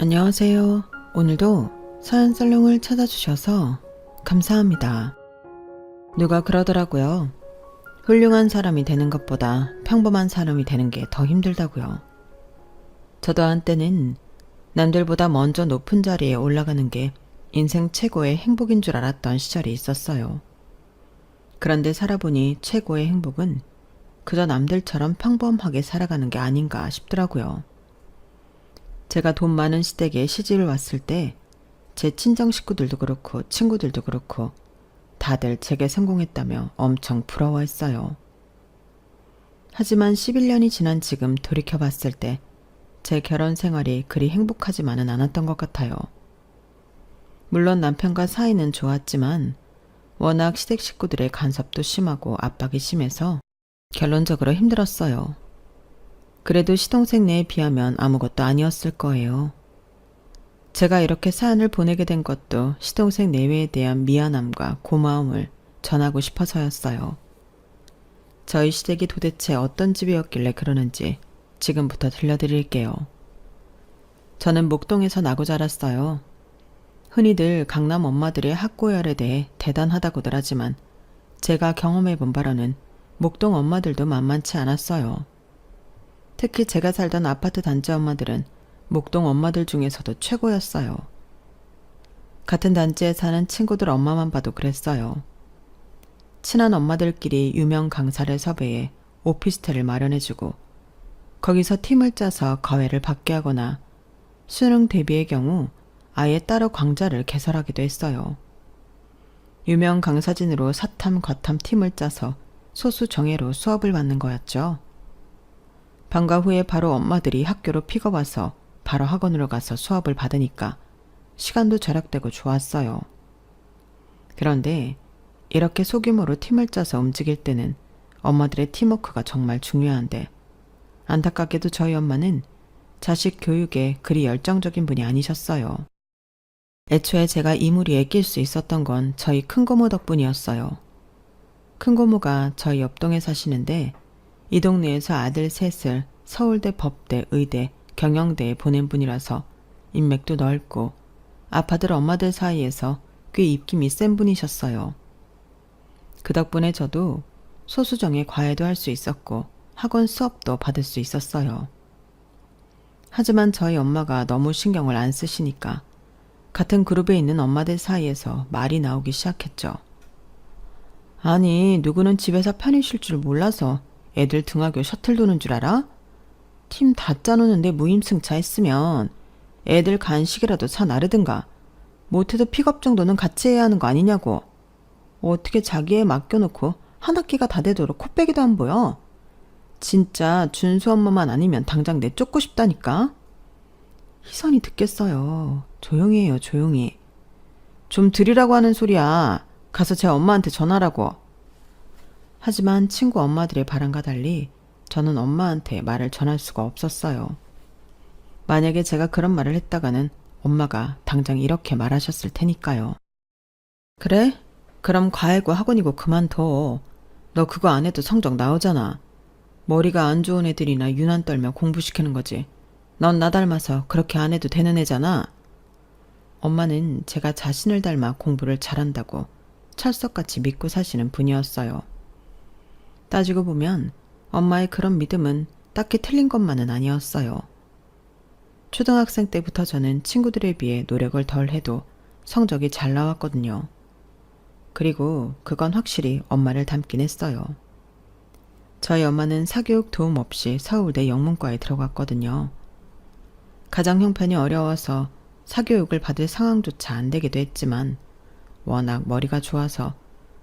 안녕하세요. 오늘도 사연살롱을 찾아주셔서 감사합니다. 누가 그러더라고요. 훌륭한 사람이 되는 것보다 평범한 사람이 되는 게 더 힘들다고요. 저도 한때는 남들보다 먼저 높은 자리에 올라가는 게 인생 최고의 행복인 줄 알았던 시절이 있었어요. 그런데 살아보니 최고의 행복은 그저 남들처럼 평범하게 살아가는 게 아닌가 싶더라고요. 제가 돈 많은 시댁에 시집을 왔을 때 제 친정 식구들도 그렇고 친구들도 그렇고 다들 제게 성공했다며 엄청 부러워했어요. 하지만 11년이 지난 지금 돌이켜봤을 때 제 결혼 생활이 그리 행복하지만은 않았던 것 같아요. 물론 남편과 사이는 좋았지만 워낙 시댁 식구들의 간섭도 심하고 압박이 심해서 결론적으로 힘들었어요. 그래도 시동생 내에 비하면 아무것도 아니었을 거예요. 제가 이렇게 사연을 보내게 된 것도 시동생 내외에 대한 미안함과 고마움을 전하고 싶어서였어요. 저희 시댁이 도대체 어떤 집이었길래 그러는지 지금부터 들려드릴게요. 저는 목동에서 나고 자랐어요. 흔히들 강남 엄마들의 학고열에 대해 대단하다고들 하지만 제가 경험해본 바로는 목동 엄마들도 만만치 않았어요. 특히 제가 살던 아파트 단지 엄마들은 목동 엄마들 중에서도 최고였어요. 같은 단지에 사는 친구들 엄마만 봐도 그랬어요. 친한 엄마들끼리 유명 강사를 섭외해 오피스텔을 마련해주고 거기서 팀을 짜서 과외를 받게 하거나 수능 대비의 경우 아예 따로 강좌를 개설하기도 했어요. 유명 강사진으로 사탐, 과탐 팀을 짜서 소수 정예로 수업을 받는 거였죠. 방과 후에 바로 엄마들이 학교로 픽업와서 바로 학원으로 가서 수업을 받으니까 시간도 절약되고 좋았어요. 그런데 이렇게 소규모로 팀을 짜서 움직일 때는 엄마들의 팀워크가 정말 중요한데 안타깝게도 저희 엄마는 자식 교육에 그리 열정적인 분이 아니셨어요. 애초에 제가 이 무리에 낄 수 있었던 건 저희 큰고모 덕분이었어요. 큰고모가 저희 옆동에 사시는데 이 동네에서 아들 셋을 서울대, 법대, 의대, 경영대에 보낸 분이라서 인맥도 넓고 아파들 엄마들 사이에서 꽤 입김이 센 분이셨어요. 그 덕분에 저도 소수정예 과외도 할 수 있었고 학원 수업도 받을 수 있었어요. 하지만 저희 엄마가 너무 신경을 안 쓰시니까 같은 그룹에 있는 엄마들 사이에서 말이 나오기 시작했죠. 아니, 누구는 집에서 편히 쉴 줄 몰라서 애들 등하교 셔틀 도는 줄 알아? 팀 다 짜놓는데 무임승차 했으면 애들 간식이라도 사 나르든가 못해도 픽업 정도는 같이 해야 하는 거 아니냐고. 어떻게 자기 애 맡겨놓고 한 학기가 다 되도록 코빼기도 안 보여. 진짜 준수 엄마만 아니면 당장 내쫓고 싶다니까. 희선이 듣겠어요. 조용히 해요, 조용히. 좀 들으라고 하는 소리야. 가서 제 엄마한테 전하라고. 하지만 친구 엄마들의 바람과 달리 저는 엄마한테 말을 전할 수가 없었어요. 만약에 제가 그런 말을 했다가는 엄마가 당장 이렇게 말하셨을 테니까요. 그래? 그럼 과외고 학원이고 그만둬. 너 그거 안 해도 성적 나오잖아. 머리가 안 좋은 애들이나 유난 떨며 공부시키는 거지. 넌 나 닮아서 그렇게 안 해도 되는 애잖아. 엄마는 제가 자신을 닮아 공부를 잘한다고 철석같이 믿고 사시는 분이었어요. 따지고 보면 엄마의 그런 믿음은 딱히 틀린 것만은 아니었어요. 초등학생 때부터 저는 친구들에 비해 노력을 덜 해도 성적이 잘 나왔거든요. 그리고 그건 확실히 엄마를 닮긴 했어요. 저희 엄마는 사교육 도움 없이 서울대 영문과에 들어갔거든요. 가정 형편이 어려워서 사교육을 받을 상황조차 안 되기도 했지만 워낙 머리가 좋아서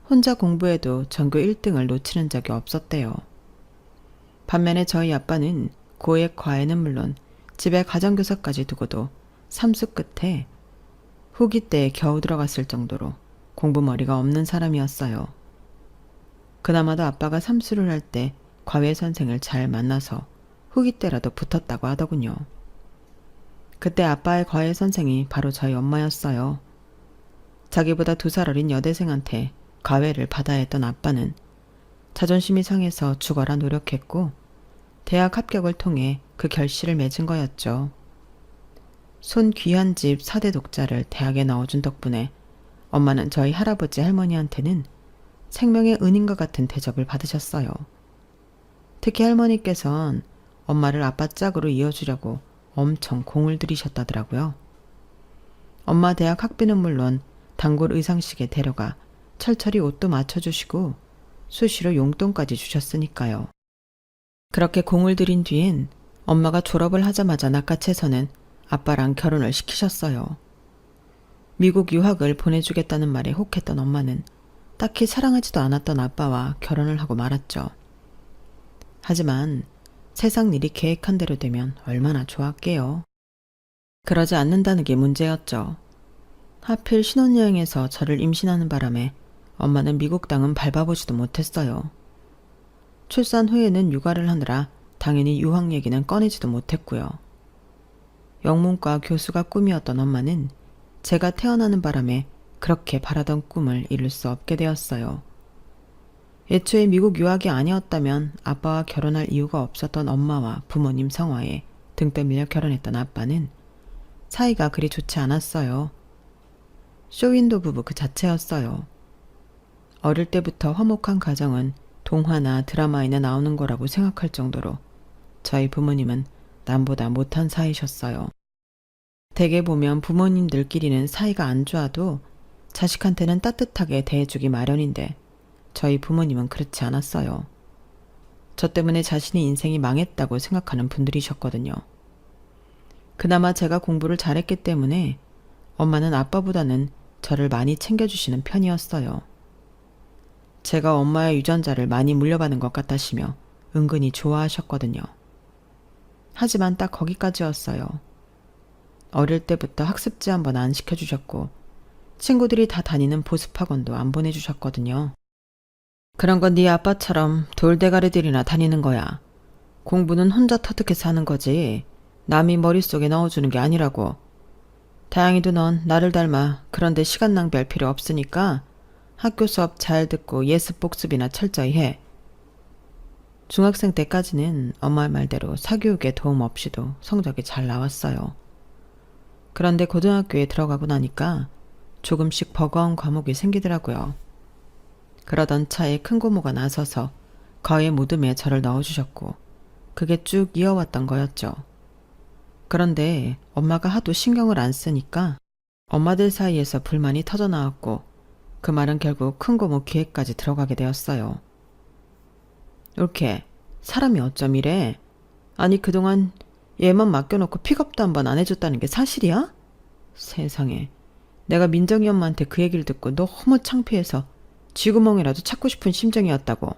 혼자 공부해도 전교 1등을 놓치는 적이 없었대요. 반면에 저희 아빠는 고액 과외는 물론 집에 가정교사까지 두고도 삼수 끝에 후기 때에 겨우 들어갔을 정도로 공부머리가 없는 사람이었어요. 그나마도 아빠가 삼수를 할 때 과외 선생을 잘 만나서 후기 때라도 붙었다고 하더군요. 그때 아빠의 과외 선생이 바로 저희 엄마였어요. 자기보다 2살 어린 여대생한테 과외를 받아야 했던 아빠는 자존심이 상해서 죽어라 노력했고 대학 합격을 통해 그 결실을 맺은 거였죠. 손 귀한 집 4대 독자를 대학에 넣어준 덕분에 엄마는 저희 할아버지 할머니한테는 생명의 은인과 같은 대접을 받으셨어요. 특히 할머니께선 엄마를 아빠 짝으로 이어주려고 엄청 공을 들이셨다더라고요. 엄마 대학 학비는 물론 단골 의상식에 데려가 철철이 옷도 맞춰주시고 수시로 용돈까지 주셨으니까요. 그렇게 공을 들인 뒤엔 엄마가 졸업을 하자마자 낚아채서는 아빠랑 결혼을 시키셨어요. 미국 유학을 보내주겠다는 말에 혹했던 엄마는 딱히 사랑하지도 않았던 아빠와 결혼을 하고 말았죠. 하지만 세상 일이 계획한 대로 되면 얼마나 좋았게요. 그러지 않는다는 게 문제였죠. 하필 신혼여행에서 저를 임신하는 바람에 엄마는 미국 땅은 밟아보지도 못했어요. 출산 후에는 육아를 하느라 당연히 유학 얘기는 꺼내지도 못했고요. 영문과 교수가 꿈이었던 엄마는 제가 태어나는 바람에 그렇게 바라던 꿈을 이룰 수 없게 되었어요. 애초에 미국 유학이 아니었다면 아빠와 결혼할 이유가 없었던 엄마와 부모님 성화에 등 떠밀려 결혼했던 아빠는 사이가 그리 좋지 않았어요. 쇼윈도 부부 그 자체였어요. 어릴 때부터 화목한 가정은 동화나 드라마에나 나오는 거라고 생각할 정도로 저희 부모님은 남보다 못한 사이셨어요. 대개 보면 부모님들끼리는 사이가 안 좋아도 자식한테는 따뜻하게 대해주기 마련인데 저희 부모님은 그렇지 않았어요. 저 때문에 자신의 인생이 망했다고 생각하는 분들이셨거든요. 그나마 제가 공부를 잘했기 때문에 엄마는 아빠보다는 저를 많이 챙겨주시는 편이었어요. 제가 엄마의 유전자를 많이 물려받은 것 같다시며 은근히 좋아하셨거든요. 하지만 딱 거기까지였어요. 어릴 때부터 학습지 한번 안 시켜주셨고 친구들이 다 다니는 보습학원도 안 보내주셨거든요. 그런 건 네 아빠처럼 돌대가리들이나 다니는 거야. 공부는 혼자 터득해서 하는 거지 남이 머릿속에 넣어주는 게 아니라고. 다행히도 넌 나를 닮아 그런데 시간 낭비할 필요 없으니까 학교 수업 잘 듣고 예습 복습이나 철저히 해. 중학생 때까지는 엄마 말대로 사교육에 도움 없이도 성적이 잘 나왔어요. 그런데 고등학교에 들어가고 나니까 조금씩 버거운 과목이 생기더라고요. 그러던 차에 큰 고모가 나서서 거의 모둠에 저를 넣어주셨고 그게 쭉 이어왔던 거였죠. 그런데 엄마가 하도 신경을 안 쓰니까 엄마들 사이에서 불만이 터져나왔고 그 말은 결국 큰 고모 귀에까지 들어가게 되었어요. 이렇게 사람이 어쩜 이래? 아니 그동안 얘만 맡겨놓고 픽업도 한번 안 해줬다는 게 사실이야? 세상에 내가 민정이 엄마한테 그 얘기를 듣고 너무 창피해서 쥐구멍이라도 찾고 싶은 심정이었다고.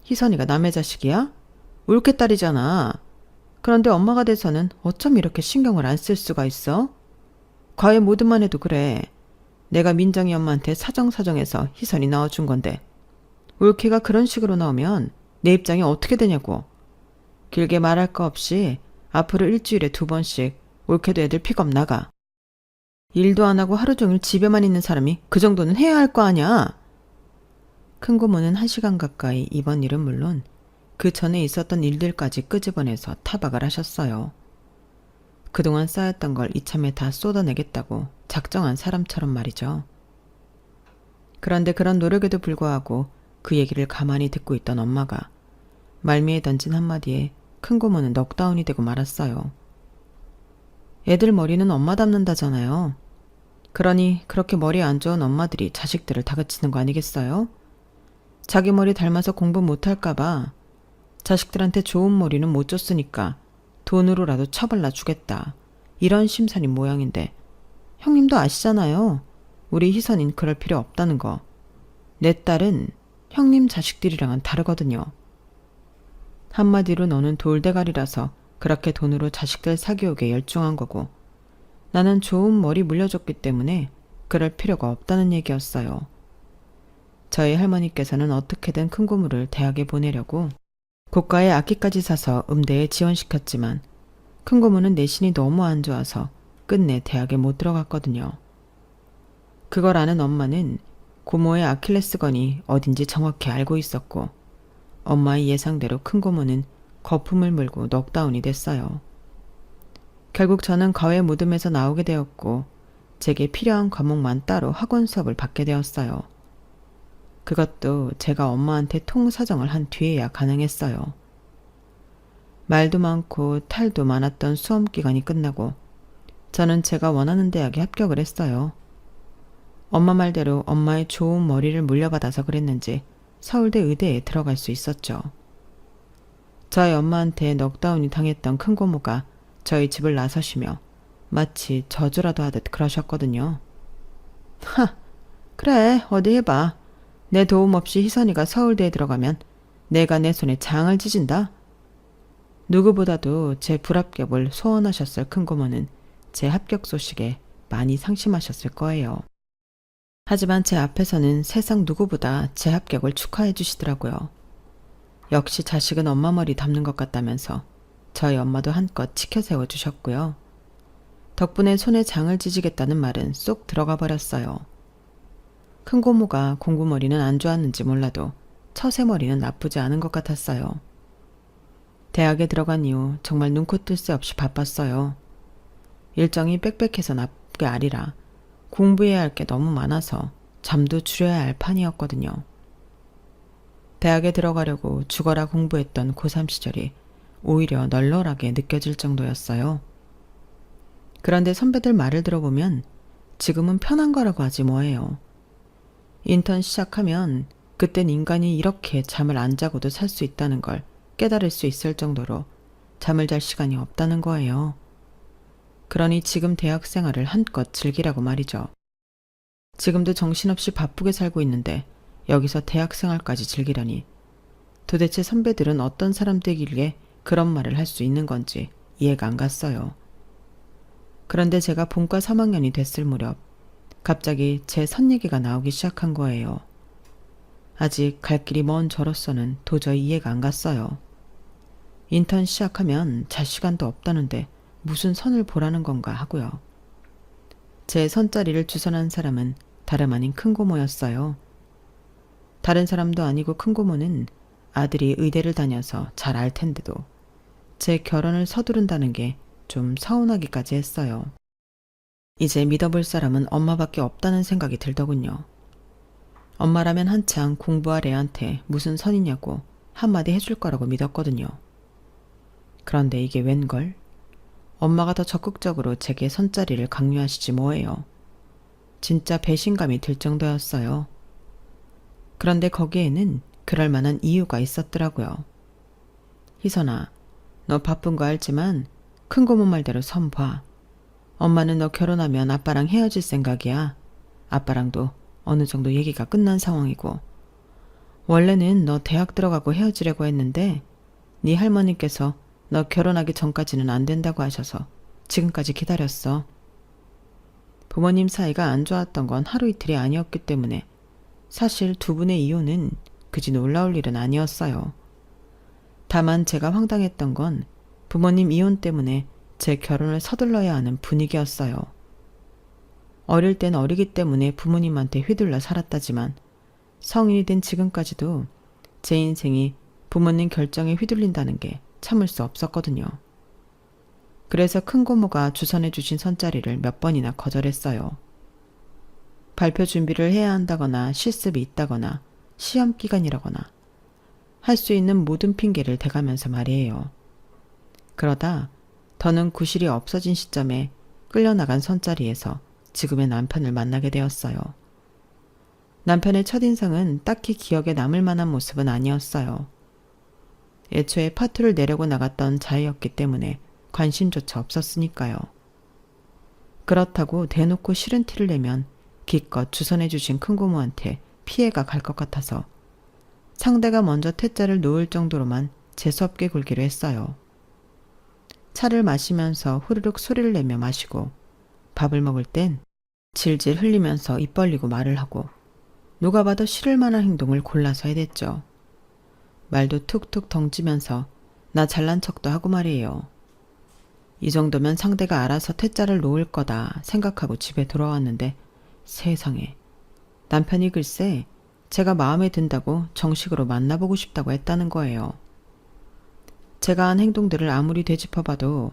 희선이가 남의 자식이야? 올케 딸이잖아. 그런데 엄마가 돼서는 어쩜 이렇게 신경을 안 쓸 수가 있어? 과외 모드만 해도 그래. 내가 민정이 엄마한테 사정사정해서 희선이 낳아준 건데 올케가 그런 식으로 나오면 내 입장이 어떻게 되냐고. 길게 말할 거 없이 앞으로 일주일에 2번씩 올케도 애들 픽업 나가. 일도 안 하고 하루 종일 집에만 있는 사람이 그 정도는 해야 할 거 아냐. 큰 고모는 1시간 가까이 이번 일은 물론 그 전에 있었던 일들까지 끄집어내서 타박을 하셨어요. 그동안 쌓였던 걸 이참에 다 쏟아내겠다고 작정한 사람처럼 말이죠. 그런데 그런 노력에도 불구하고 그 얘기를 가만히 듣고 있던 엄마가 말미에 던진 한마디에 큰 고모는 넉다운이 되고 말았어요. 애들 머리는 엄마 닮는다잖아요. 그러니 그렇게 머리 안 좋은 엄마들이 자식들을 다그치는 거 아니겠어요? 자기 머리 닮아서 공부 못할까봐 자식들한테 좋은 머리는 못 줬으니까 돈으로라도 처발라 주겠다. 이런 심산인 모양인데 형님도 아시잖아요. 우리 희선인 그럴 필요 없다는 거. 내 딸은 형님 자식들이랑은 다르거든요. 한마디로 너는 돌대가리라서 그렇게 돈으로 자식들 사교육에 열중한 거고 나는 좋은 머리 물려줬기 때문에 그럴 필요가 없다는 얘기였어요. 저희 할머니께서는 어떻게든 큰 고모를 대학에 보내려고 고가의 악기까지 사서 음대에 지원시켰지만 큰 고모는 내신이 너무 안 좋아서 끝내 대학에 못 들어갔거든요. 그걸 아는 엄마는 고모의 아킬레스건이 어딘지 정확히 알고 있었고 엄마의 예상대로 큰 고모는 거품을 물고 넉다운이 됐어요. 결국 저는 과외 무덤에서 나오게 되었고 제게 필요한 과목만 따로 학원 수업을 받게 되었어요. 그것도 제가 엄마한테 통사정을 한 뒤에야 가능했어요. 말도 많고 탈도 많았던 수험 기간이 끝나고 저는 제가 원하는 대학에 합격을 했어요. 엄마 말대로 엄마의 좋은 머리를 물려받아서 그랬는지 서울대 의대에 들어갈 수 있었죠. 저희 엄마한테 넉다운이 당했던 큰 고모가 저희 집을 나서시며 마치 저주라도 하듯 그러셨거든요. 하, 그래 어디 해봐. 내 도움 없이 희선이가 서울대에 들어가면 내가 내 손에 장을 찢은다. 누구보다도 제 불합격을 소원하셨을 큰 고모는 제 합격 소식에 많이 상심하셨을 거예요. 하지만 제 앞에서는 세상 누구보다 제 합격을 축하해 주시더라고요. 역시 자식은 엄마 머리 담는 것 같다면서 저희 엄마도 한껏 치켜 세워주셨고요. 덕분에 손에 장을 찢으겠다는 말은 쏙 들어가 버렸어요. 큰 고모가 공부머리는 안 좋았는지 몰라도 처세머리는 나쁘지 않은 것 같았어요. 대학에 들어간 이후 정말 눈코 뜰 새 없이 바빴어요. 일정이 빽빽해서 나쁘게 아니라 공부해야 할 게 너무 많아서 잠도 줄여야 할 판이었거든요. 대학에 들어가려고 죽어라 공부했던 고3 시절이 오히려 널널하게 느껴질 정도였어요. 그런데 선배들 말을 들어보면 지금은 편한 거라고 하지 뭐예요. 인턴 시작하면 그땐 인간이 이렇게 잠을 안 자고도 살 수 있다는 걸 깨달을 수 있을 정도로 잠을 잘 시간이 없다는 거예요. 그러니 지금 대학 생활을 한껏 즐기라고 말이죠. 지금도 정신없이 바쁘게 살고 있는데 여기서 대학 생활까지 즐기려니 도대체 선배들은 어떤 사람들이길래 그런 말을 할 수 있는 건지 이해가 안 갔어요. 그런데 제가 본과 3학년이 됐을 무렵 갑자기 제 선 얘기가 나오기 시작한 거예요. 아직 갈 길이 먼 저로서는 도저히 이해가 안 갔어요. 인턴 시작하면 잘 시간도 없다는데 무슨 선을 보라는 건가 하고요. 제 선자리를 주선한 사람은 다름 아닌 큰 고모였어요. 다른 사람도 아니고 큰 고모는 아들이 의대를 다녀서 잘 알 텐데도 제 결혼을 서두른다는 게 좀 서운하기까지 했어요. 이제 믿어볼 사람은 엄마밖에 없다는 생각이 들더군요. 엄마라면 한창 공부할 애한테 무슨 선이냐고 한마디 해줄 거라고 믿었거든요. 그런데 이게 웬걸? 엄마가 더 적극적으로 제게 선자리를 강요하시지 뭐예요. 진짜 배신감이 들 정도였어요. 그런데 거기에는 그럴 만한 이유가 있었더라고요. 희선아, 너 바쁜 거 알지만 큰 고모 말대로 선 봐. 엄마는 너 결혼하면 아빠랑 헤어질 생각이야. 아빠랑도 어느 정도 얘기가 끝난 상황이고 원래는 너 대학 들어가고 헤어지려고 했는데 네 할머니께서 너 결혼하기 전까지는 안 된다고 하셔서 지금까지 기다렸어. 부모님 사이가 안 좋았던 건 하루 이틀이 아니었기 때문에 사실 두 분의 이혼은 그지 놀라울 일은 아니었어요. 다만 제가 황당했던 건 부모님 이혼 때문에 제 결혼을 서둘러야 하는 분위기였어요. 어릴 땐 어리기 때문에 부모님한테 휘둘러 살았다지만 성인이 된 지금까지도 제 인생이 부모님 결정에 휘둘린다는 게 참을 수 없었거든요. 그래서 큰 고모가 주선해 주신 선자리를 몇 번이나 거절했어요. 발표 준비를 해야 한다거나 실습이 있다거나 시험 기간이라거나 할 수 있는 모든 핑계를 대가면서 말이에요. 그러다 더는 구실이 없어진 시점에 끌려나간 선자리에서 지금의 남편을 만나게 되었어요. 남편의 첫인상은 딱히 기억에 남을 만한 모습은 아니었어요. 애초에 파투를 내려고 나갔던 자이였기 때문에 관심조차 없었으니까요. 그렇다고 대놓고 싫은 티를 내면 기껏 주선해 주신 큰고모한테 피해가 갈 것 같아서 상대가 먼저 퇴짜를 놓을 정도로만 재수없게 굴기로 했어요. 차를 마시면서 후루룩 소리를 내며 마시고 밥을 먹을 땐 질질 흘리면서 입 벌리고 말을 하고 누가 봐도 싫을 만한 행동을 골라서 해댔죠. 말도 툭툭 덩치면서 나 잘난 척도 하고 말이에요. 이 정도면 상대가 알아서 퇴짜를 놓을 거다 생각하고 집에 돌아왔는데 세상에 남편이 글쎄 제가 마음에 든다고 정식으로 만나보고 싶다고 했다는 거예요. 제가 한 행동들을 아무리 되짚어봐도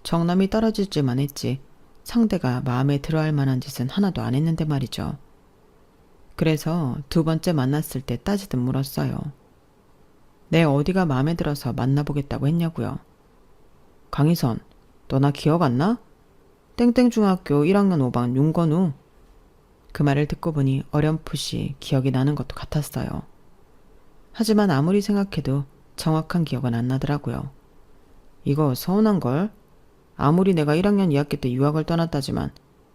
정남이 떨어질지만 했지 상대가 마음에 들어할 만한 짓은 하나도 안 했는데 말이죠. 그래서 두 번째 만났을 때 따지듯 물었어요. 내 어디가 마음에 들어서 만나보겠다고 했냐고요. 강희선, 너 나 기억 안 나? 땡땡중학교 1학년 5반 윤건우. 그 말을 듣고 보니 어렴풋이 기억이 나는 것도 같았어요. 하지만 아무리 생각해도 정확한 기억은 안 나더라고요. 이거 서운한걸? 아무리 내가 1학년 2학기 때 유학을 떠났다지만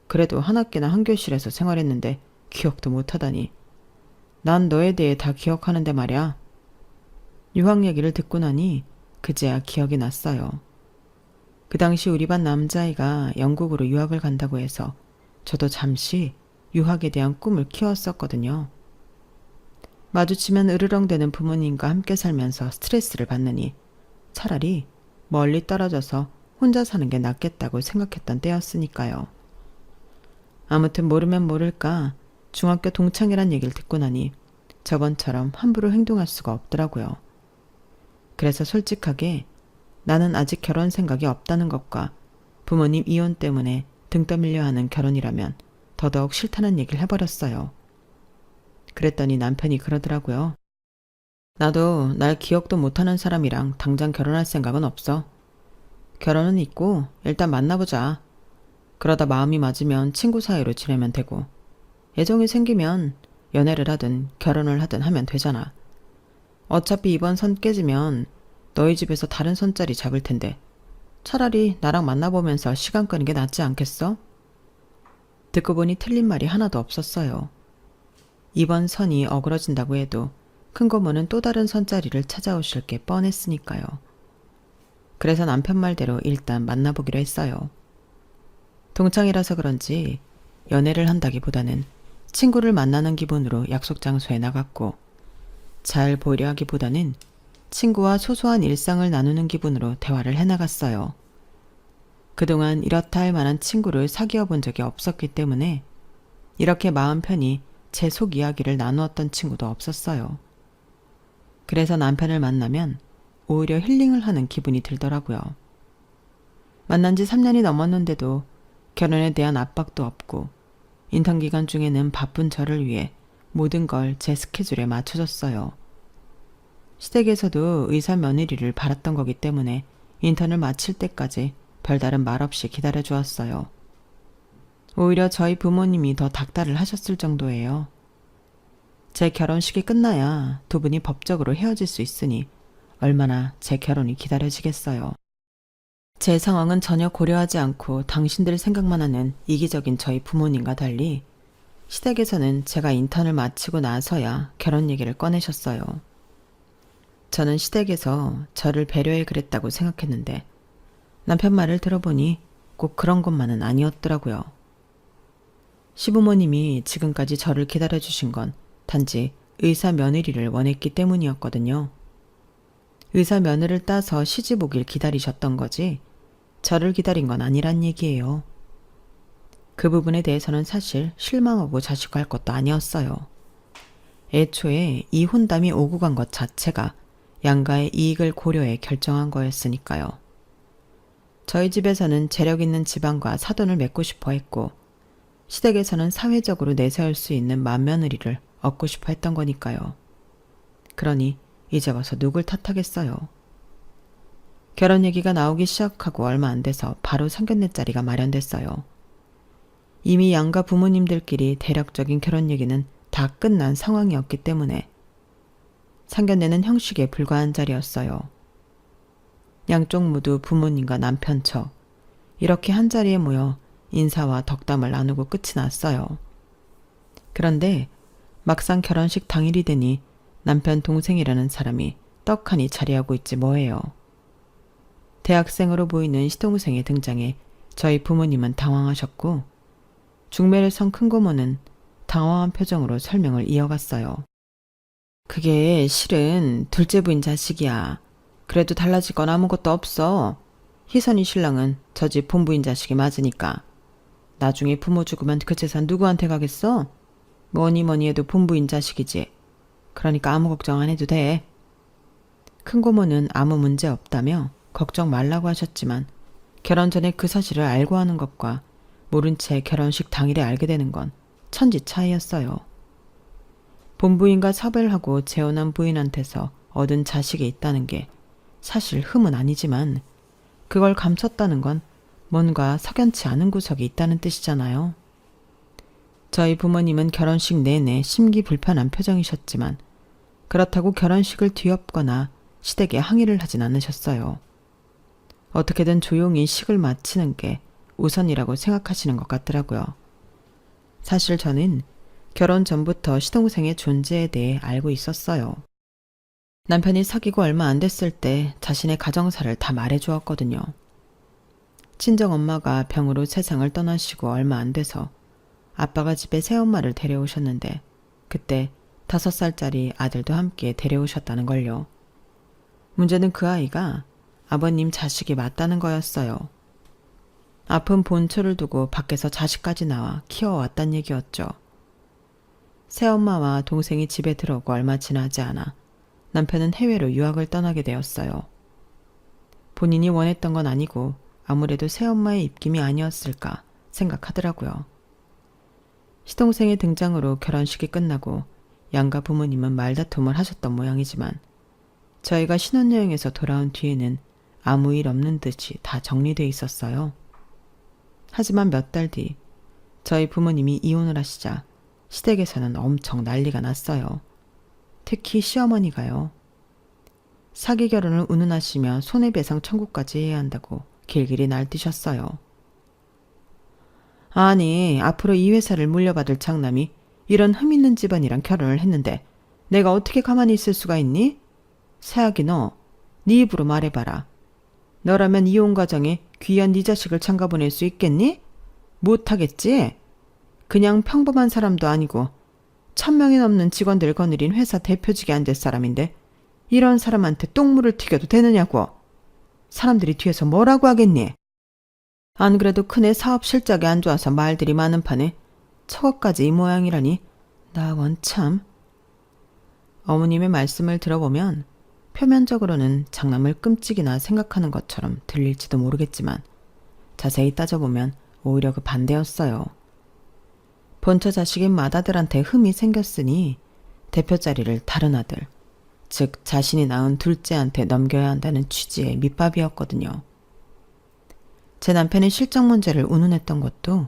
그래도 한 학기나 한 교실에서 생활했는데 기억도 못하다니. 난 너에 대해 다 기억하는데 말이야. 유학 얘기를 듣고 나니 그제야 기억이 났어요. 그 당시 우리 반 남자아이가 영국으로 유학을 간다고 해서 저도 잠시 유학에 대한 꿈을 키웠었거든요. 마주치면 으르렁대는 부모님과 함께 살면서 스트레스를 받느니 차라리 멀리 떨어져서 혼자 사는 게 낫겠다고 생각했던 때였으니까요. 아무튼 모르면 모를까 중학교 동창이란 얘기를 듣고 나니 저번처럼 함부로 행동할 수가 없더라고요. 그래서 솔직하게 나는 아직 결혼 생각이 없다는 것과 부모님 이혼 때문에 등 떠밀려 하는 결혼이라면 더더욱 싫다는 얘기를 해버렸어요. 그랬더니 남편이 그러더라고요. 나도 날 기억도 못하는 사람이랑 당장 결혼할 생각은 없어. 결혼은 있고 일단 만나보자. 그러다 마음이 맞으면 친구 사이로 지내면 되고 애정이 생기면 연애를 하든 결혼을 하든 하면 되잖아. 어차피 이번 선 깨지면 너희 집에서 다른 선자리 잡을 텐데 차라리 나랑 만나보면서 시간 끄는 게 낫지 않겠어? 듣고 보니 틀린 말이 하나도 없었어요. 이번 선이 어그러진다고 해도 큰 고모는 또 다른 선자리를 찾아오실 게 뻔했으니까요. 그래서 남편 말대로 일단 만나보기로 했어요. 동창이라서 그런지 연애를 한다기보다는 친구를 만나는 기분으로 약속 장소에 나갔고 잘 보이려 하기보다는 친구와 소소한 일상을 나누는 기분으로 대화를 해나갔어요. 그동안 이렇다 할 만한 친구를 사귀어 본 적이 없었기 때문에 이렇게 마음 편히 제 속 이야기를 나누었던 친구도 없었어요. 그래서 남편을 만나면 오히려 힐링을 하는 기분이 들더라고요. 만난 지 3년이 넘었는데도 결혼에 대한 압박도 없고 인턴 기간 중에는 바쁜 저를 위해 모든 걸 제 스케줄에 맞춰줬어요. 시댁에서도 의사 며느리를 바랐던 거기 때문에 인턴을 마칠 때까지 별다른 말 없이 기다려주었어요. 오히려 저희 부모님이 더 닥달을 하셨을 정도예요. 제 결혼식이 끝나야 두 분이 법적으로 헤어질 수 있으니 얼마나 제 결혼이 기다려지겠어요. 제 상황은 전혀 고려하지 않고 당신들 생각만 하는 이기적인 저희 부모님과 달리 시댁에서는 제가 인턴을 마치고 나서야 결혼 얘기를 꺼내셨어요. 저는 시댁에서 저를 배려해 그랬다고 생각했는데 남편 말을 들어보니 꼭 그런 것만은 아니었더라고요. 시부모님이 지금까지 저를 기다려주신 건 단지 의사 며느리를 원했기 때문이었거든요. 의사 며느리를 따서 시집 오길 기다리셨던 거지 저를 기다린 건 아니란 얘기예요. 그 부분에 대해서는 사실 실망하고 자식할 것도 아니었어요. 애초에 이 혼담이 오고 간 것 자체가 양가의 이익을 고려해 결정한 거였으니까요. 저희 집에서는 재력 있는 집안과 사돈을 맺고 싶어 했고 시댁에서는 사회적으로 내세울 수 있는 맏며느리를 얻고 싶어 했던 거니까요. 그러니 이제 와서 누굴 탓하겠어요. 결혼 얘기가 나오기 시작하고 얼마 안 돼서 바로 상견례 자리가 마련됐어요. 이미 양가 부모님들끼리 대략적인 결혼 얘기는 다 끝난 상황이었기 때문에 상견례는 형식에 불과한 자리였어요. 양쪽 모두 부모님과 남편 척 이렇게 한자리에 모여 인사와 덕담을 나누고 끝이 났어요. 그런데 막상 결혼식 당일이 되니 남편 동생이라는 사람이 떡하니 자리하고 있지 뭐예요. 대학생으로 보이는 시동생의 등장에 저희 부모님은 당황하셨고 중매를 선 큰고모는 당황한 표정으로 설명을 이어갔어요. 그게 실은 둘째 부인 자식이야. 그래도 달라질 건 아무것도 없어. 희선이 신랑은 저 집 본부인 자식이 맞으니까. 나중에 부모 죽으면 그 재산 누구한테 가겠어? 뭐니 뭐니 해도 본부인 자식이지. 그러니까 아무 걱정 안 해도 돼. 큰고모는 아무 문제 없다며 걱정 말라고 하셨지만 결혼 전에 그 사실을 알고 하는 것과 모른 채 결혼식 당일에 알게 되는 건 천지 차이였어요. 본부인과 섭외를 하고 재혼한 부인한테서 얻은 자식이 있다는 게 사실 흠은 아니지만 그걸 감췄다는 건 뭔가 석연치 않은 구석이 있다는 뜻이잖아요. 저희 부모님은 결혼식 내내 심기불편한 표정이셨지만 그렇다고 결혼식을 뒤엎거나 시댁에 항의를 하진 않으셨어요. 어떻게든 조용히 식을 마치는 게 우선이라고 생각하시는 것 같더라고요. 사실 저는 결혼 전부터 시동생의 존재에 대해 알고 있었어요. 남편이 사귀고 얼마 안 됐을 때 자신의 가정사를 다 말해주었거든요. 친정엄마가 병으로 세상을 떠나시고 얼마 안 돼서 아빠가 집에 새엄마를 데려오셨는데 그때 5살짜리 아들도 함께 데려오셨다는 걸요. 문제는 그 아이가 아버님 자식이 맞다는 거였어요. 아픈 본초를 두고 밖에서 자식까지 나와 키워왔단 얘기였죠. 새엄마와 동생이 집에 들어오고 얼마 지나지 않아 남편은 해외로 유학을 떠나게 되었어요. 본인이 원했던 건 아니고 아무래도 새엄마의 입김이 아니었을까 생각하더라고요. 시동생의 등장으로 결혼식이 끝나고 양가 부모님은 말다툼을 하셨던 모양이지만 저희가 신혼여행에서 돌아온 뒤에는 아무 일 없는 듯이 다 정리돼 있었어요. 하지만 몇 달 뒤 저희 부모님이 이혼을 하시자 시댁에서는 엄청 난리가 났어요. 특히 시어머니가요. 사기 결혼을 운운하시며 손해배상 청구까지 해야 한다고 길길이 날뛰셨어요. 아니, 앞으로 이 회사를 물려받을 장남이 이런 흠 있는 집안이랑 결혼을 했는데 내가 어떻게 가만히 있을 수가 있니? 새아기 너, 네 입으로 말해봐라. 너라면 이혼 과정에 귀한 네 자식을 장가 보낼 수 있겠니? 못하겠지? 그냥 평범한 사람도 아니고 1000명이 넘는 직원들 거느린 회사 대표직에 앉을 사람인데 이런 사람한테 똥물을 튀겨도 되느냐고. 사람들이 뒤에서 뭐라고 하겠니? 안 그래도 큰애 사업 실적이 안 좋아서 말들이 많은 판에 저것까지 이 모양이라니 나 원참. 어머님의 말씀을 들어보면 표면적으로는 장남을 끔찍이나 생각하는 것처럼 들릴지도 모르겠지만 자세히 따져보면 오히려 그 반대였어요. 본처 자식인 맏아들한테 흠이 생겼으니 대표 자리를 다른 아들, 즉 자신이 낳은 둘째한테 넘겨야 한다는 취지의 밑밥이었거든요. 제 남편의 실적 문제를 운운했던 것도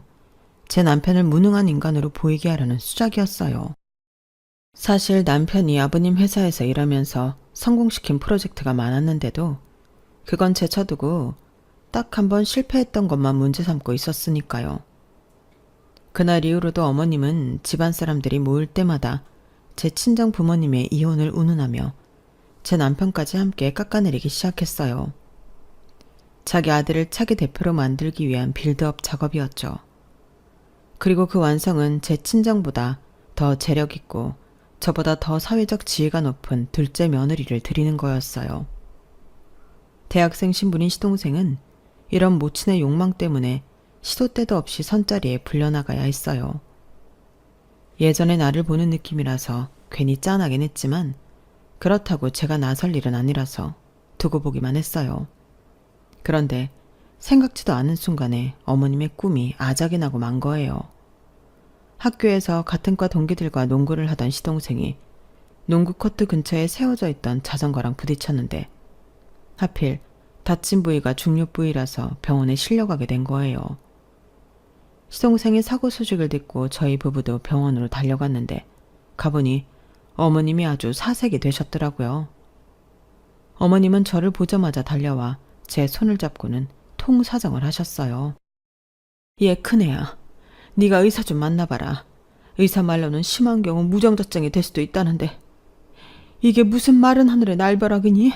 제 남편을 무능한 인간으로 보이게 하려는 수작이었어요. 사실 남편이 아버님 회사에서 일하면서 성공시킨 프로젝트가 많았는데도 그건 제쳐두고 딱 한 번 실패했던 것만 문제 삼고 있었으니까요. 그날 이후로도 어머님은 집안 사람들이 모일 때마다 제 친정 부모님의 이혼을 운운하며 제 남편까지 함께 깎아내리기 시작했어요. 자기 아들을 차기 대표로 만들기 위한 빌드업 작업이었죠. 그리고 그 완성은 제 친정보다 더 재력 있고 저보다 더 사회적 지위가 높은 둘째 며느리를 들이는 거였어요. 대학생 신분인 시동생은 이런 모친의 욕망 때문에 시도 때도 없이 선자리에 불려나가야 했어요. 예전에 나를 보는 느낌이라서 괜히 짠하긴 했지만 그렇다고 제가 나설 일은 아니라서 두고 보기만 했어요. 그런데 생각지도 않은 순간에 어머님의 꿈이 아작이 나고 만 거예요. 학교에서 같은 과 동기들과 농구를 하던 시동생이 농구 코트 근처에 세워져 있던 자전거랑 부딪혔는데 하필 다친 부위가 중요 부위라서 병원에 실려가게 된 거예요. 시동생의 사고 소식을 듣고 저희 부부도 병원으로 달려갔는데 가보니 어머님이 아주 사색이 되셨더라고요. 어머님은 저를 보자마자 달려와 제 손을 잡고는 통사정을 하셨어요. 얘 큰애야. 네가 의사 좀 만나봐라. 의사 말로는 심한 경우 무정자증이 될 수도 있다는데 이게 무슨 마른 하늘의 날벼락이니?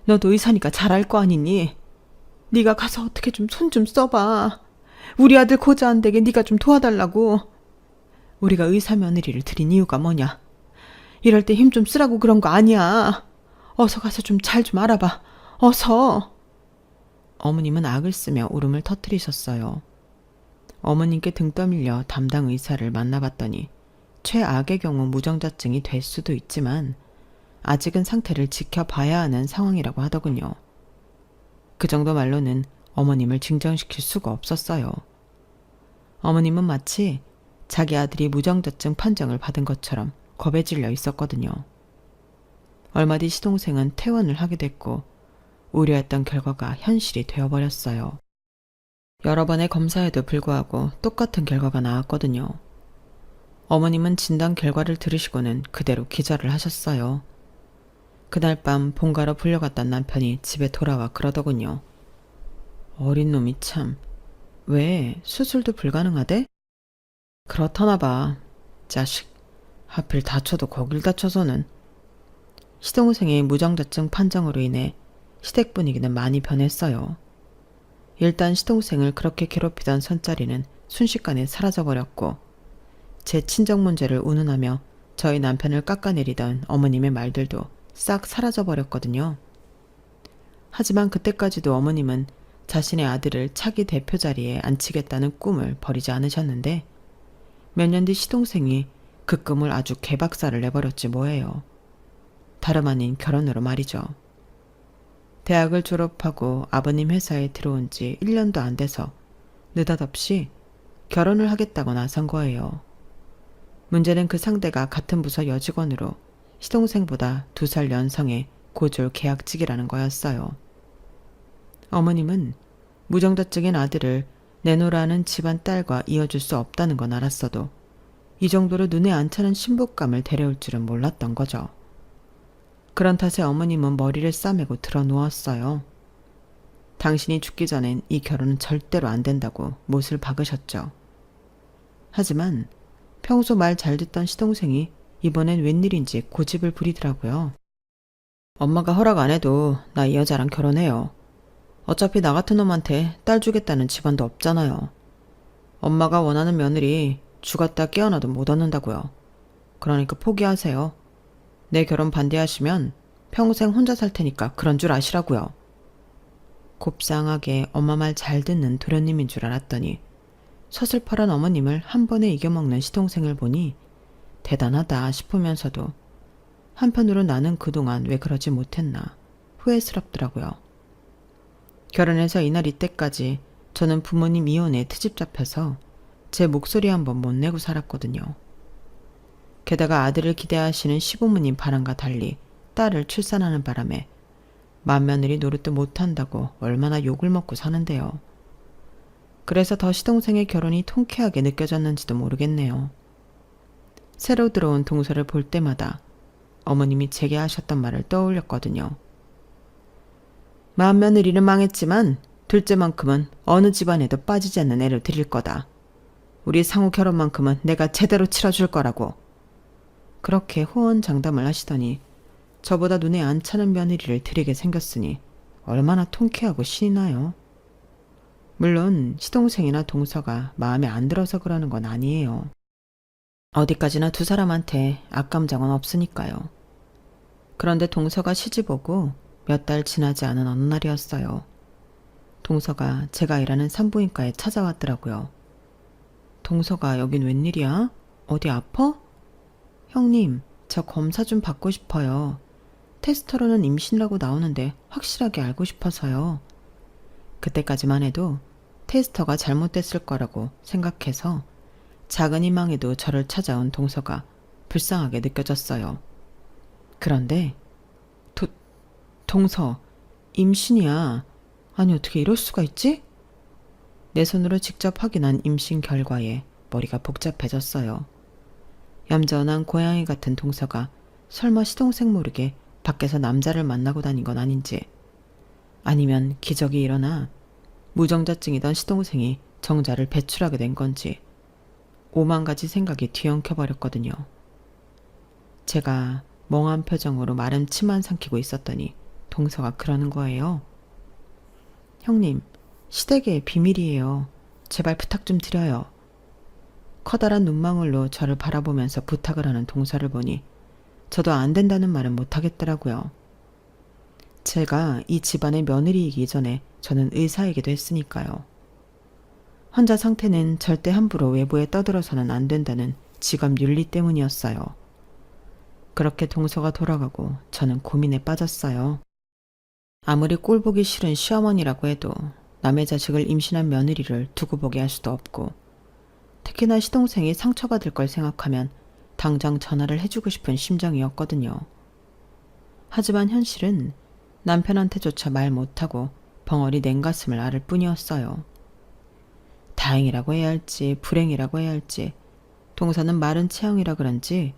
너도 의사니까 잘 알 거 아니니? 네가 가서 어떻게 좀 손 좀 써봐. 우리 아들 고자 안 되게 네가 좀 도와달라고. 우리가 의사 며느리를 들인 이유가 뭐냐? 이럴 때 힘 좀 쓰라고 그런 거 아니야. 어서 가서 좀 잘 좀 알아봐. 어서. 어머님은 악을 쓰며 울음을 터뜨리셨어요. 어머님께 등 떠밀려 담당 의사를 만나봤더니 최악의 경우 무정자증이 될 수도 있지만 아직은 상태를 지켜봐야 하는 상황이라고 하더군요. 그 정도 말로는 어머님을 진정시킬 수가 없었어요. 어머님은 마치 자기 아들이 무정자증 판정을 받은 것처럼 겁에 질려 있었거든요. 얼마 뒤 시동생은 퇴원을 하게 됐고 우려했던 결과가 현실이 되어버렸어요. 여러 번의 검사에도 불구하고 똑같은 결과가 나왔거든요. 어머님은 진단 결과를 들으시고는 그대로 기절을 하셨어요. 그날 밤 본가로 불려갔던 남편이 집에 돌아와 그러더군요. 어린 놈이 참, 왜 수술도 불가능하대? 그렇다나 봐. 자식, 하필 다쳐도 거길 다쳐서는. 시동생의 무정자증 판정으로 인해 시댁 분위기는 많이 변했어요. 일단 시동생을 그렇게 괴롭히던 손자리는 순식간에 사라져버렸고 제 친정 문제를 운운하며 저희 남편을 깎아내리던 어머님의 말들도 싹 사라져버렸거든요. 하지만 그때까지도 어머님은 자신의 아들을 차기 대표 자리에 앉히겠다는 꿈을 버리지 않으셨는데 몇 년 뒤 시동생이 그 꿈을 아주 개박살을 내버렸지 뭐예요. 다름 아닌 결혼으로 말이죠. 대학을 졸업하고 아버님 회사에 들어온 지 1년도 안 돼서 느닷없이 결혼을 하겠다고 나선 거예요. 문제는 그 상대가 같은 부서 여직원으로 시동생보다 2살 연상의 고졸 계약직이라는 거였어요. 어머님은 무정자증인 아들을 내놓으라는 집안 딸과 이어줄 수 없다는 건 알았어도 이 정도로 눈에 안 차는 신부감을 데려올 줄은 몰랐던 거죠. 그런 탓에 어머님은 머리를 싸매고 들어 누웠어요. 당신이 죽기 전엔 이 결혼은 절대로 안 된다고 못을 박으셨죠. 하지만 평소 말 잘 듣던 시동생이 이번엔 웬일인지 고집을 부리더라고요. 엄마가 허락 안 해도 나 이 여자랑 결혼해요. 어차피 나 같은 놈한테 딸 주겠다는 집안도 없잖아요. 엄마가 원하는 며느리 죽었다 깨어나도 못 얻는다고요. 그러니까 포기하세요. 내 결혼 반대하시면 평생 혼자 살 테니까 그런 줄 아시라고요. 곱상하게 엄마 말 잘 듣는 도련님인 줄 알았더니 서슬퍼런 어머님을 한 번에 이겨먹는 시동생을 보니 대단하다 싶으면서도 한편으로 나는 그동안 왜 그러지 못했나 후회스럽더라고요. 결혼해서 이날 이때까지 저는 부모님 이혼에 트집 잡혀서 제 목소리 한번 못 내고 살았거든요. 게다가 아들을 기대하시는 시부모님 바람과 달리 딸을 출산하는 바람에 맏며느리 노릇도 못한다고 얼마나 욕을 먹고 사는데요. 그래서 더 시동생의 결혼이 통쾌하게 느껴졌는지도 모르겠네요. 새로 들어온 동서를 볼 때마다 어머님이 제게 하셨던 말을 떠올렸거든요. 맏며느리는 망했지만 둘째만큼은 어느 집안에도 빠지지 않는 애를 드릴 거다. 우리 상우 결혼만큼은 내가 제대로 치러줄 거라고. 그렇게 호언장담을 하시더니 저보다 눈에 안 차는 며느리를 드리게 생겼으니 얼마나 통쾌하고 신이 나요. 물론 시동생이나 동서가 마음에 안 들어서 그러는 건 아니에요. 어디까지나 두 사람한테 악감정은 없으니까요. 그런데 동서가 시집 오고 몇 달 지나지 않은 어느 날이었어요. 동서가 제가 일하는 산부인과에 찾아왔더라고요. 동서가 여긴 웬일이야? 어디 아파? 형님, 저 검사 좀 받고 싶어요. 테스트로는 임신이라고 나오는데 확실하게 알고 싶어서요. 그때까지만 해도 테스터가 잘못됐을 거라고 생각해서 작은 희망에도 저를 찾아온 동서가 불쌍하게 느껴졌어요. 그런데 동서, 임신이야. 아니 어떻게 이럴 수가 있지? 내 손으로 직접 확인한 임신 결과에 머리가 복잡해졌어요. 얌전한 고양이 같은 동서가 설마 시동생 모르게 밖에서 남자를 만나고 다닌 건 아닌지, 아니면 기적이 일어나 무정자증이던 시동생이 정자를 배출하게 된 건지 오만 가지 생각이 뒤엉켜버렸거든요. 제가 멍한 표정으로 마른 침만 삼키고 있었더니 동서가 그러는 거예요. 형님, 시댁의 비밀이에요. 제발 부탁 좀 드려요. 커다란 눈망울로 저를 바라보면서 부탁을 하는 동서를 보니 저도 안 된다는 말은 못하겠더라고요. 제가 이 집안의 며느리이기 전에 저는 의사이기도 했으니까요. 환자 상태는 절대 함부로 외부에 떠들어서는 안 된다는 직업 윤리 때문이었어요. 그렇게 동서가 돌아가고 저는 고민에 빠졌어요. 아무리 꼴보기 싫은 시어머니라고 해도 남의 자식을 임신한 며느리를 두고 보게 할 수도 없고, 특히나 시동생이 상처받을 걸 생각하면 당장 전화를 해주고 싶은 심정이었거든요. 하지만 현실은 남편한테조차 말 못하고 벙어리 냉가슴을 앓을 뿐이었어요. 다행이라고 해야 할지 불행이라고 해야 할지 동서는 마른 체형이라 그런지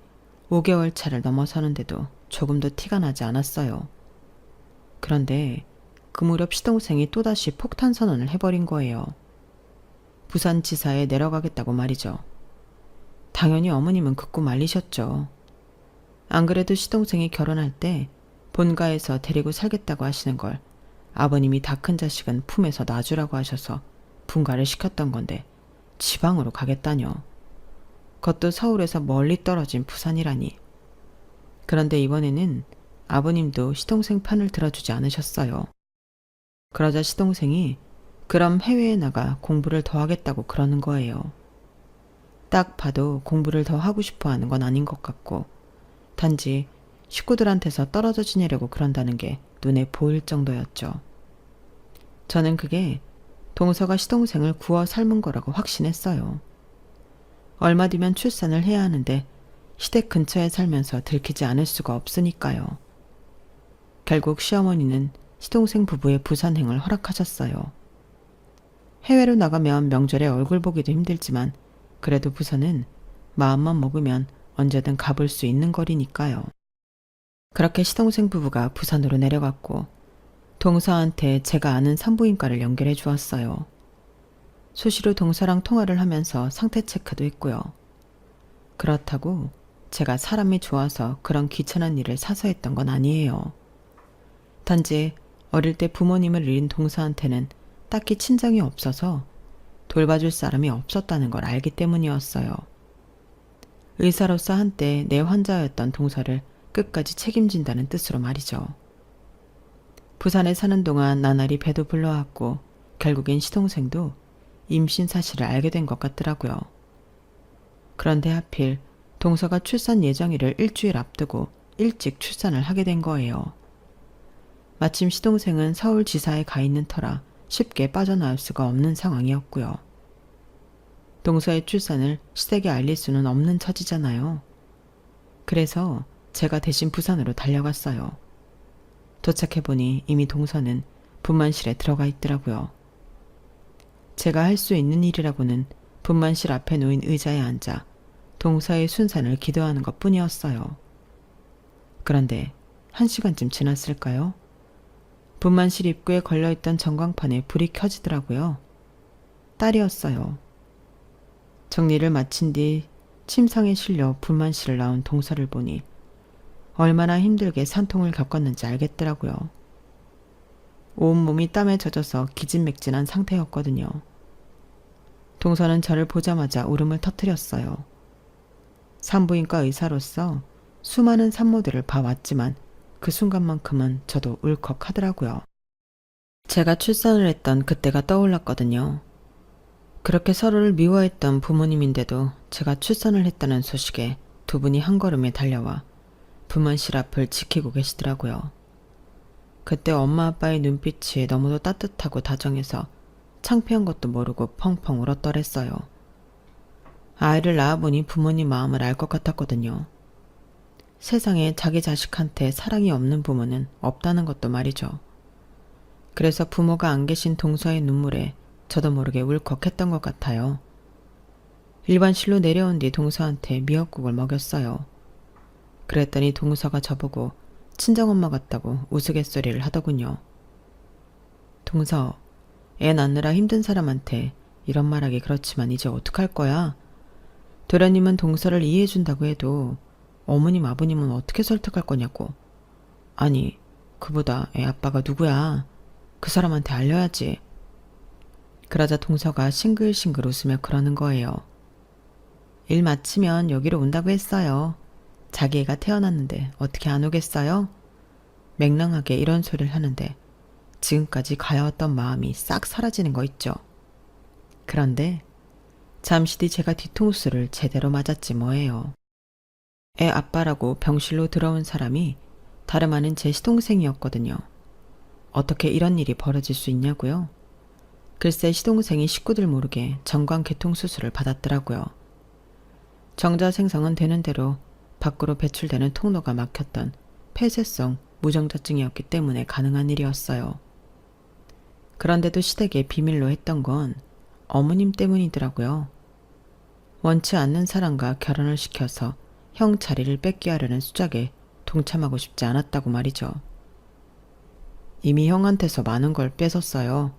5개월 차를 넘어서는데도 조금도 티가 나지 않았어요. 그런데 그 무렵 시동생이 또다시 폭탄 선언을 해버린 거예요. 부산지사에 내려가겠다고 말이죠. 당연히 어머님은 극구 말리셨죠. 안 그래도 시동생이 결혼할 때 본가에서 데리고 살겠다고 하시는 걸 아버님이 다 큰 자식은 품에서 놔주라고 하셔서 분가를 시켰던 건데 지방으로 가겠다뇨. 그것도 서울에서 멀리 떨어진 부산이라니. 그런데 이번에는 아버님도 시동생 편을 들어주지 않으셨어요. 그러자 시동생이 그럼 해외에 나가 공부를 더 하겠다고 그러는 거예요. 딱 봐도 공부를 더 하고 싶어 하는 건 아닌 것 같고, 단지 식구들한테서 떨어져 지내려고 그런다는 게 눈에 보일 정도였죠. 저는 그게 동서가 시동생을 구워 삶은 거라고 확신했어요. 얼마 뒤면 출산을 해야 하는데 시댁 근처에 살면서 들키지 않을 수가 없으니까요. 결국 시어머니는 시동생 부부의 부산행을 허락하셨어요. 해외로 나가면 명절에 얼굴 보기도 힘들지만 그래도 부산은 마음만 먹으면 언제든 가볼 수 있는 거리니까요. 그렇게 시동생 부부가 부산으로 내려갔고 동서한테 제가 아는 산부인과를 연결해 주었어요. 수시로 동서랑 통화를 하면서 상태 체크도 했고요. 그렇다고 제가 사람이 좋아서 그런 귀찮은 일을 사서 했던 건 아니에요. 단지 어릴 때 부모님을 잃은 동서한테는 딱히 친정이 없어서 돌봐줄 사람이 없었다는 걸 알기 때문이었어요. 의사로서 한때 내 환자였던 동서를 끝까지 책임진다는 뜻으로 말이죠. 부산에 사는 동안 나날이 배도 불러왔고 결국엔 시동생도 임신 사실을 알게 된 것 같더라고요. 그런데 하필 동서가 출산 예정일을 일주일 앞두고 일찍 출산을 하게 된 거예요. 마침 시동생은 서울지사에 가 있는 터라 쉽게 빠져나올 수가 없는 상황이었고요. 동서의 출산을 시댁에 알릴 수는 없는 처지잖아요. 그래서 제가 대신 부산으로 달려갔어요. 도착해보니 이미 동서는 분만실에 들어가 있더라고요. 제가 할 수 있는 일이라고는 분만실 앞에 놓인 의자에 앉아 동서의 순산을 기도하는 것 뿐이었어요. 그런데 1시간쯤 지났을까요? 분만실 입구에 걸려있던 전광판에 불이 켜지더라고요. 딸이었어요. 정리를 마친 뒤 침상에 실려 분만실을 나온 동서를 보니 얼마나 힘들게 산통을 겪었는지 알겠더라고요. 온몸이 땀에 젖어서 기진맥진한 상태였거든요. 동서는 저를 보자마자 울음을 터뜨렸어요. 산부인과 의사로서 수많은 산모들을 봐왔지만 그 순간만큼은 저도 울컥하더라고요. 제가 출산을 했던 그때가 떠올랐거든요. 그렇게 서로를 미워했던 부모님인데도 제가 출산을 했다는 소식에 두 분이 한 걸음에 달려와 분만실 앞을 지키고 계시더라고요. 그때 엄마 아빠의 눈빛이 너무도 따뜻하고 다정해서 창피한 것도 모르고 펑펑 울었더랬어요. 아이를 낳아보니 부모님 마음을 알 것 같았거든요. 세상에 자기 자식한테 사랑이 없는 부모는 없다는 것도 말이죠. 그래서 부모가 안 계신 동서의 눈물에 저도 모르게 울컥했던 것 같아요. 일반실로 내려온 뒤 동서한테 미역국을 먹였어요. 그랬더니 동서가 저보고 친정엄마 같다고 우스갯소리를 하더군요. 동서, 애 낳느라 힘든 사람한테 이런 말하기 그렇지만 이제 어떡할 거야? 도련님은 동서를 이해해준다고 해도 어머님 아버님은 어떻게 설득할 거냐고. 아니, 그보다 애 아빠가 누구야? 그 사람한테 알려야지. 그러자 동서가 싱글싱글 웃으며 그러는 거예요. 일 마치면 여기로 온다고 했어요. 자기 애가 태어났는데 어떻게 안 오겠어요? 맹랑하게 이런 소리를 하는데 지금까지 가여웠던 마음이 싹 사라지는 거 있죠. 그런데 잠시 뒤 제가 뒤통수를 제대로 맞았지 뭐예요. 애 아빠라고 병실로 들어온 사람이 다름 아닌 제 시동생이었거든요. 어떻게 이런 일이 벌어질 수 있냐고요? 글쎄 시동생이 식구들 모르게 정관계통 수술을 받았더라고요. 정자 생성은 되는 대로 밖으로 배출되는 통로가 막혔던 폐쇄성 무정자증이었기 때문에 가능한 일이었어요. 그런데도 시댁에 비밀로 했던 건 어머님 때문이더라고요. 원치 않는 사람과 결혼을 시켜서 형 자리를 뺏게 하려는 수작에 동참하고 싶지 않았다고 말이죠. 이미 형한테서 많은 걸 뺏었어요.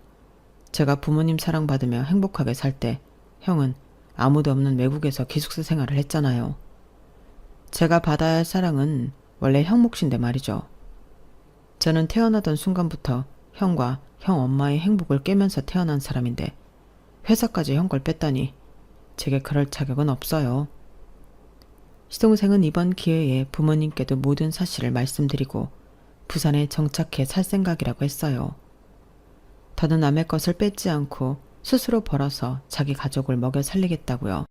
제가 부모님 사랑받으며 행복하게 살 때 형은 아무도 없는 외국에서 기숙사 생활을 했잖아요. 제가 받아야 할 사랑은 원래 형 몫인데 말이죠. 저는 태어나던 순간부터 형과 형 엄마의 행복을 깨면서 태어난 사람인데 회사까지 형 걸 뺐다니 제게 그럴 자격은 없어요. 시동생은 이번 기회에 부모님께도 모든 사실을 말씀드리고 부산에 정착해 살 생각이라고 했어요. 더는 남의 것을 뺏지 않고 스스로 벌어서 자기 가족을 먹여 살리겠다고요.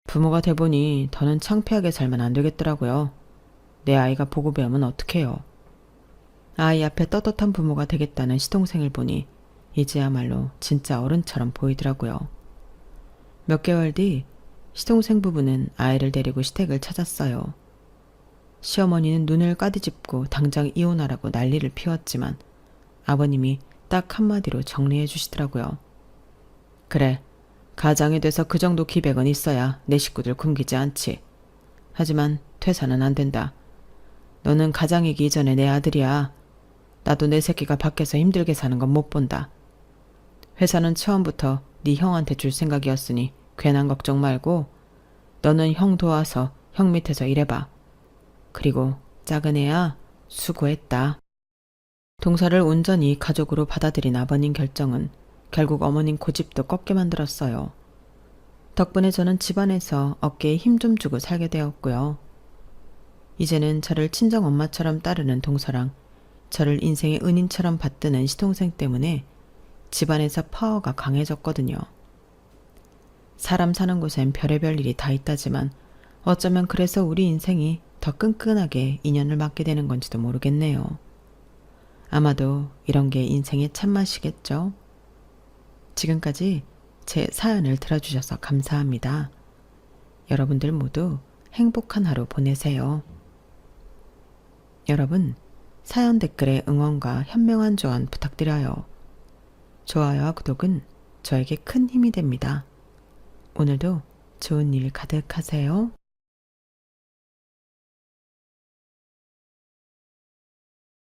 부모가 돼보니 더는 창피하게 살면 안 되겠더라고요. 내 아이가 보고 배우면 어떡해요. 아이 앞에 떳떳한 부모가 되겠다는 시동생을 보니 이제야말로 진짜 어른처럼 보이더라고요. 몇 개월 뒤 시동생 부부는 아이를 데리고 시댁을 찾았어요. 시어머니는 눈을 까디집고 당장 이혼하라고 난리를 피웠지만 아버님이 딱 한마디로 정리해 주시더라고요. 그래, 가장이 돼서 그 정도 기백은 있어야 내 식구들 굶기지 않지. 하지만 퇴사는 안 된다. 너는 가장이기 이전에 내 아들이야. 나도 내 새끼가 밖에서 힘들게 사는 건 못 본다. 회사는 처음부터 네 형한테 줄 생각이었으니 괜한 걱정 말고 너는 형 도와서 형 밑에서 일해봐. 그리고 작은 애야, 수고했다. 동서를 온전히 가족으로 받아들인 아버님 결정은 결국 어머님 고집도 꺾게 만들었어요. 덕분에 저는 집안에서 어깨에 힘 좀 주고 살게 되었고요. 이제는 저를 친정엄마처럼 따르는 동서랑 저를 인생의 은인처럼 받드는 시동생 때문에 집안에서 파워가 강해졌거든요. 사람 사는 곳엔 별의별 일이 다 있다지만 어쩌면 그래서 우리 인생이 더 끈끈하게 인연을 맺게 되는 건지도 모르겠네요. 아마도 이런 게 인생의 참맛이겠죠. 지금까지 제 사연을 들어주셔서 감사합니다. 여러분들 모두 행복한 하루 보내세요. 여러분, 사연 댓글에 응원과 현명한 조언 부탁드려요. 좋아요와 구독은 저에게 큰 힘이 됩니다. 오늘도 좋은 일 가득하세요.